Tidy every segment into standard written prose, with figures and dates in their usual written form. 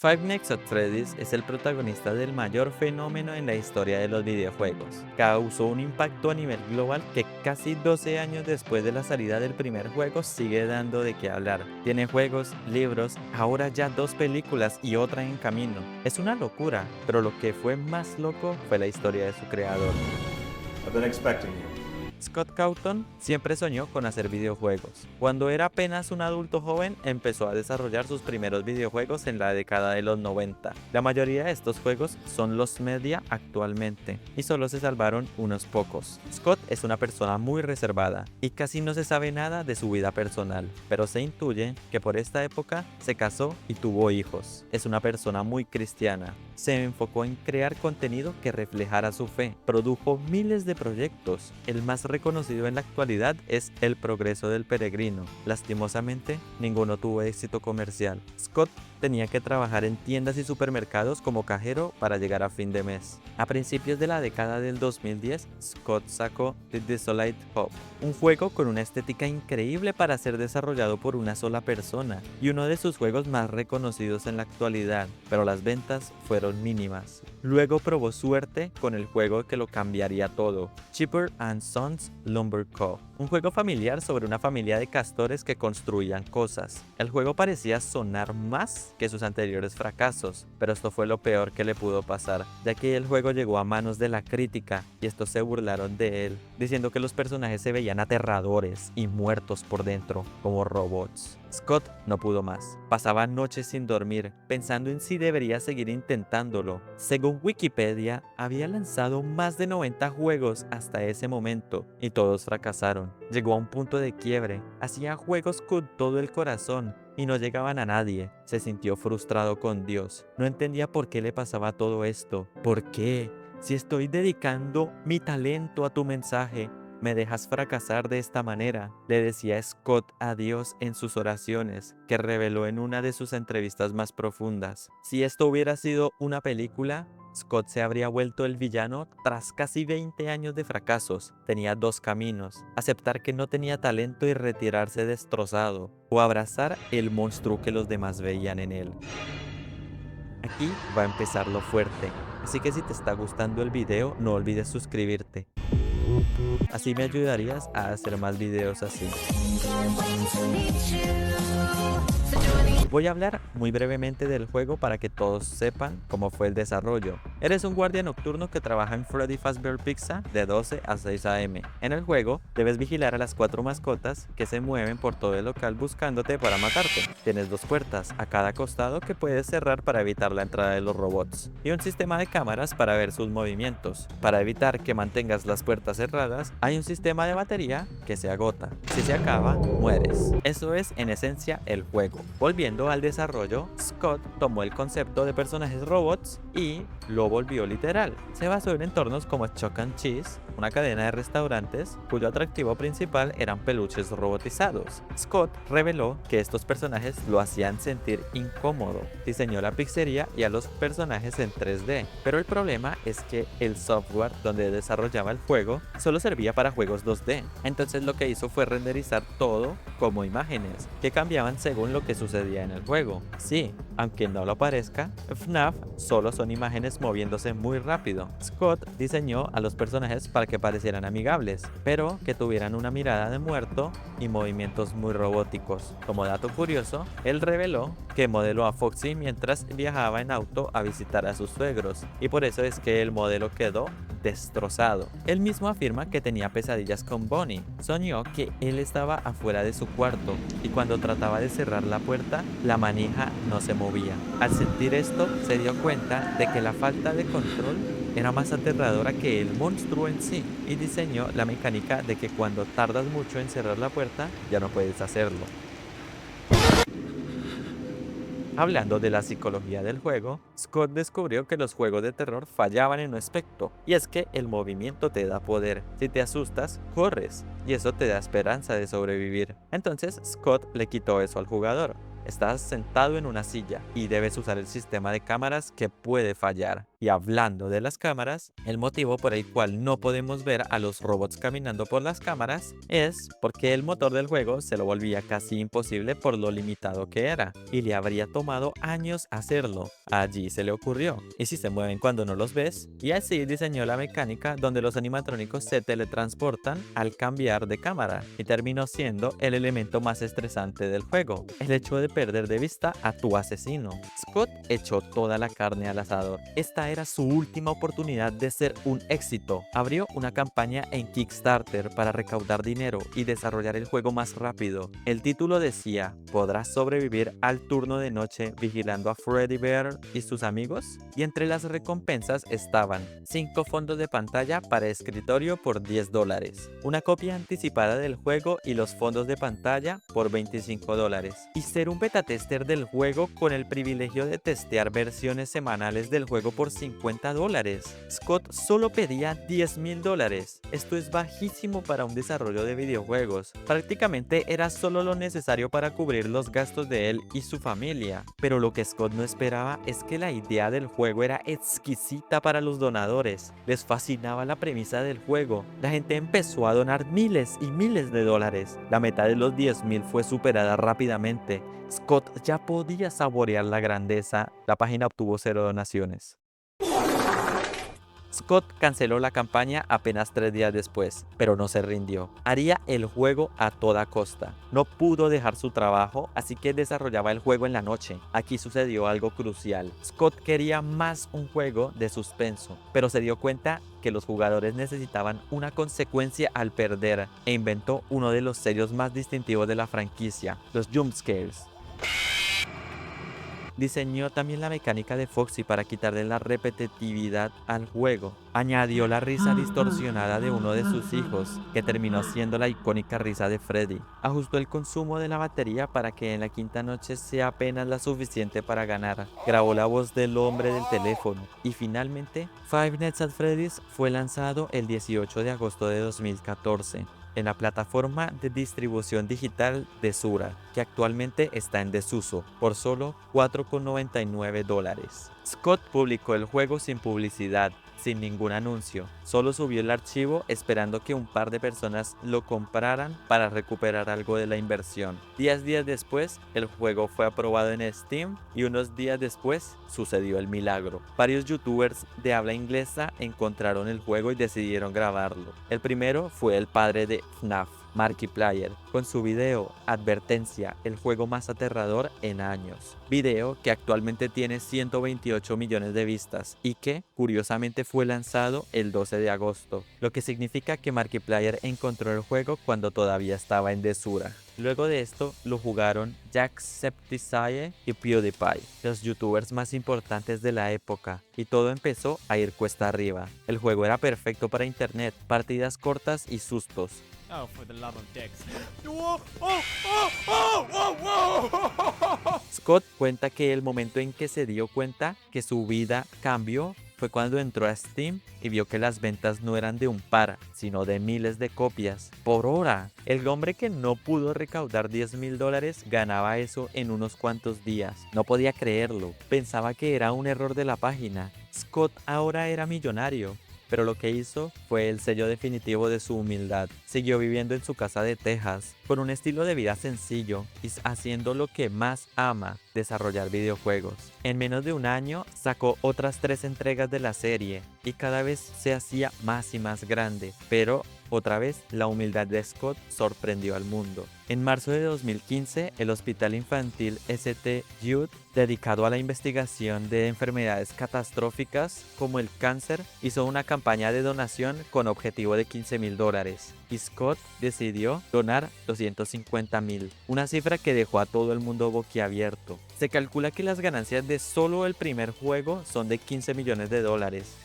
Five Nights at Freddy's es el protagonista del mayor fenómeno en la historia de los videojuegos. Causó un impacto a nivel global que casi 12 años después de la salida del primer juego sigue dando de qué hablar. Tiene juegos, libros, ahora ya 2 películas y otra en camino. Es una locura, pero lo que fue más loco fue la historia de su creador. I've been expecting you. Scott Cawthon siempre soñó con hacer videojuegos. Cuando era apenas un adulto joven, empezó a desarrollar sus primeros videojuegos en la década de los 90. La mayoría de estos juegos son los media actualmente, y solo se salvaron unos pocos. Scott es una persona muy reservada, y casi no se sabe nada de su vida personal, pero se intuye que por esta época se casó y tuvo hijos. Es una persona muy cristiana. Se enfocó en crear contenido que reflejara su fe. Produjo miles de proyectos. El más reconocido en la actualidad es El Progreso del Peregrino. Lastimosamente, ninguno tuvo éxito comercial. Scott tenía que trabajar en tiendas y supermercados como cajero para llegar a fin de mes. A principios de la década del 2010, Scott sacó The Desolate Hope, un juego con una estética increíble para ser desarrollado por una sola persona y uno de sus juegos más reconocidos en la actualidad, pero las ventas fueron mínimas. Luego probó suerte con el juego que lo cambiaría todo, Chipper and Sons Lumber Co., un juego familiar sobre una familia de castores que construían cosas. El juego parecía sonar más que sus anteriores fracasos, pero esto fue lo peor que le pudo pasar, ya que el juego llegó a manos de la crítica y estos se burlaron de él, diciendo que los personajes se veían aterradores y muertos por dentro, como robots. Scott no pudo más. Pasaba noches sin dormir, pensando en si debería seguir intentándolo. Según Wikipedia, había lanzado más de 90 juegos hasta ese momento, y todos fracasaron. Llegó a un punto de quiebre. Hacía juegos con todo el corazón, y no llegaban a nadie. Se sintió frustrado con Dios. No entendía por qué le pasaba todo esto. ¿Por qué? Si estoy dedicando mi talento a tu mensaje, ¿me dejas fracasar de esta manera?, le decía Scott a Dios en sus oraciones, que reveló en una de sus entrevistas más profundas. Si esto hubiera sido una película, Scott se habría vuelto el villano tras casi 20 años de fracasos. Tenía 2 caminos: aceptar que no tenía talento y retirarse destrozado, o abrazar el monstruo que los demás veían en él. Aquí va a empezar lo fuerte, así que si te está gustando el video, no olvides suscribirte. Así me ayudarías a hacer más videos así. Voy a hablar muy brevemente del juego para que todos sepan cómo fue el desarrollo. Eres un guardia nocturno que trabaja en Freddy Fazbear Pizza de 12 a 6 am. En el juego, debes vigilar a las 4 mascotas que se mueven por todo el local buscándote para matarte. Tienes 2 puertas a cada costado que puedes cerrar para evitar la entrada de los robots, y un sistema de cámaras para ver sus movimientos. Para evitar que mantengas las puertas cerradas, hay un sistema de batería que se agota. Si se acaba, mueres. Eso es en esencia el juego. Volviendo al desarrollo, Scott tomó el concepto de personajes robots y lo volvió literal. Se basó en entornos como Chuck E. Cheese, una cadena de restaurantes cuyo atractivo principal eran peluches robotizados. Scott reveló que estos personajes lo hacían sentir incómodo. Diseñó la pizzería y a los personajes en 3D, pero el problema es que el software donde desarrollaba el juego solo servía para juegos 2D. Entonces lo que hizo fue renderizar todo como imágenes que cambiaban según lo que sucedía en el juego. Sí, aunque no lo parezca, FNAF solo son imágenes moviéndose muy rápido. Scott diseñó a los personajes para que parecieran amigables, pero que tuvieran una mirada de muerto y movimientos muy robóticos. Como dato curioso, él reveló que modeló a Foxy mientras viajaba en auto a visitar a sus suegros, y por eso es que el modelo quedó destrozado. Él mismo afirma que tenía pesadillas con Bonnie. Soñó que él estaba afuera de su cuarto y cuando trataba de cerrar la puerta, la manija no se movía. Al sentir esto, se dio cuenta de que la falta de control era más aterradora que el monstruo en sí, y diseñó la mecánica de que cuando tardas mucho en cerrar la puerta, ya no puedes hacerlo. Hablando de la psicología del juego, Scott descubrió que los juegos de terror fallaban en un aspecto, y es que el movimiento te da poder. Si te asustas, corres, y eso te da esperanza de sobrevivir. Entonces Scott le quitó eso al jugador. estás sentado en una silla y debes usar el sistema de cámaras que puede fallar. Y hablando de las cámaras, el motivo por el cual no podemos ver a los robots caminando por las cámaras es porque el motor del juego se lo volvía casi imposible por lo limitado que era, y le habría tomado años hacerlo. Allí se le ocurrió, ¿y si se mueven cuando no los ves? Y así diseñó la mecánica donde los animatrónicos se teletransportan al cambiar de cámara, y terminó siendo el elemento más estresante del juego, el hecho de perder de vista a tu asesino. Scott echó toda la carne al asador. Esta era su última oportunidad de ser un éxito. Abrió una campaña en Kickstarter para recaudar dinero y desarrollar el juego más rápido. El título decía: ¿podrás sobrevivir al turno de noche vigilando a Freddy Bear y sus amigos? Y entre las recompensas estaban 5 fondos de pantalla para escritorio por $10, una copia anticipada del juego y los fondos de pantalla por $25, y ser un beta tester del juego con el privilegio de testear versiones semanales del juego por $50. Scott solo pedía $10,000. Esto es bajísimo para un desarrollo de videojuegos. Prácticamente era solo lo necesario para cubrir los gastos de él y su familia. Pero lo que Scott no esperaba es que la idea del juego era exquisita para los donadores. Les fascinaba la premisa del juego. La gente empezó a donar miles y miles de dólares. La meta de los 10,000 fue superada rápidamente. Scott ya podía saborear la grandeza. La página obtuvo 0 donaciones. Scott canceló la campaña apenas 3 días después, pero no se rindió. Haría el juego a toda costa. No pudo dejar su trabajo, así que desarrollaba el juego en la noche. Aquí sucedió algo crucial. Scott quería más un juego de suspenso, pero se dio cuenta que los jugadores necesitaban una consecuencia al perder, e inventó uno de los sellos más distintivos de la franquicia: los jump scares. Diseñó también la mecánica de Foxy para quitarle la repetitividad al juego. Añadió la risa distorsionada de uno de sus hijos, que terminó siendo la icónica risa de Freddy. Ajustó el consumo de la batería para que en la quinta noche sea apenas la suficiente para ganar. Grabó la voz del hombre del teléfono. Y finalmente, Five Nights at Freddy's fue lanzado el 18 de agosto de 2014. En la plataforma de distribución digital de Zura, que actualmente está en desuso, por solo $4,99. Scott publicó el juego sin publicidad, sin ningún anuncio. Solo subió el archivo esperando que un par de personas lo compraran para recuperar algo de la inversión. 10 días después, el juego fue aprobado en Steam y unos días después sucedió el milagro. Varios youtubers de habla inglesa encontraron el juego y decidieron grabarlo. El primero fue el padre de FNAF, Markiplier, con su video Advertencia, el juego más aterrador en años. Video que actualmente tiene 128 millones de vistas y que, curiosamente, fue lanzado el 12 de agosto, lo que significa que Markiplier encontró el juego cuando todavía estaba en desura. Luego de esto lo jugaron Jacksepticeye y PewDiePie, los youtubers más importantes de la época, y todo empezó a ir cuesta arriba. El juego era perfecto para internet, partidas cortas y sustos. Oh, for the love of dicks. Scott cuenta que el momento en que se dio cuenta que su vida cambió fue cuando entró a Steam y vio que las ventas no eran de un par, sino de miles de copias por hora. El hombre que no pudo recaudar $10,000 ganaba eso en unos cuantos días. No podía creerlo. Pensaba que era un error de la página. Scott ahora era millonario, pero lo que hizo fue el sello definitivo de su humildad. Siguió viviendo en su casa de Texas, con un estilo de vida sencillo y haciendo lo que más ama: desarrollar videojuegos. En menos de un año sacó otras 3 entregas de la serie y cada vez se hacía más y más grande, pero otra vez la humildad de Scott sorprendió al mundo. En marzo de 2015, el Hospital Infantil St. Jude, dedicado a la investigación de enfermedades catastróficas como el cáncer, hizo una campaña de donación con objetivo de $15,000, y Scott decidió donar $250,000, una cifra que dejó a todo el mundo boquiabierto. Se calcula que las ganancias de solo el primer juego son de $15 millones,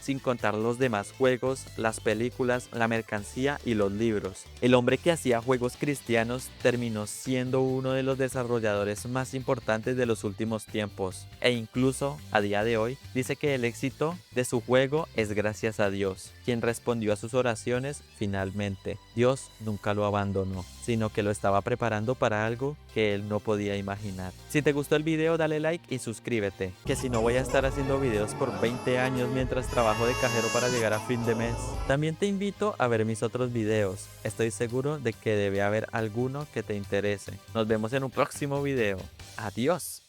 sin contar los demás juegos, las películas, la mercancía y los libros. El hombre que hacía juegos cristianos terminó siendo uno de los desarrolladores más importantes de los últimos tiempos, e incluso a día de hoy dice que el éxito de su juego es gracias a Dios, quien respondió a sus oraciones finalmente. Dios nunca lo abandonó, sino que lo estaba preparando para algo que él no podía imaginar. Si te gustó el video, dale like y suscríbete, que si no voy a estar haciendo videos por 20 años mientras trabajo de cajero para llegar a fin de mes. También te invito a ver mis otros videos, estoy seguro de que debe haber alguno que te interese. Nos vemos en un próximo video. Adiós.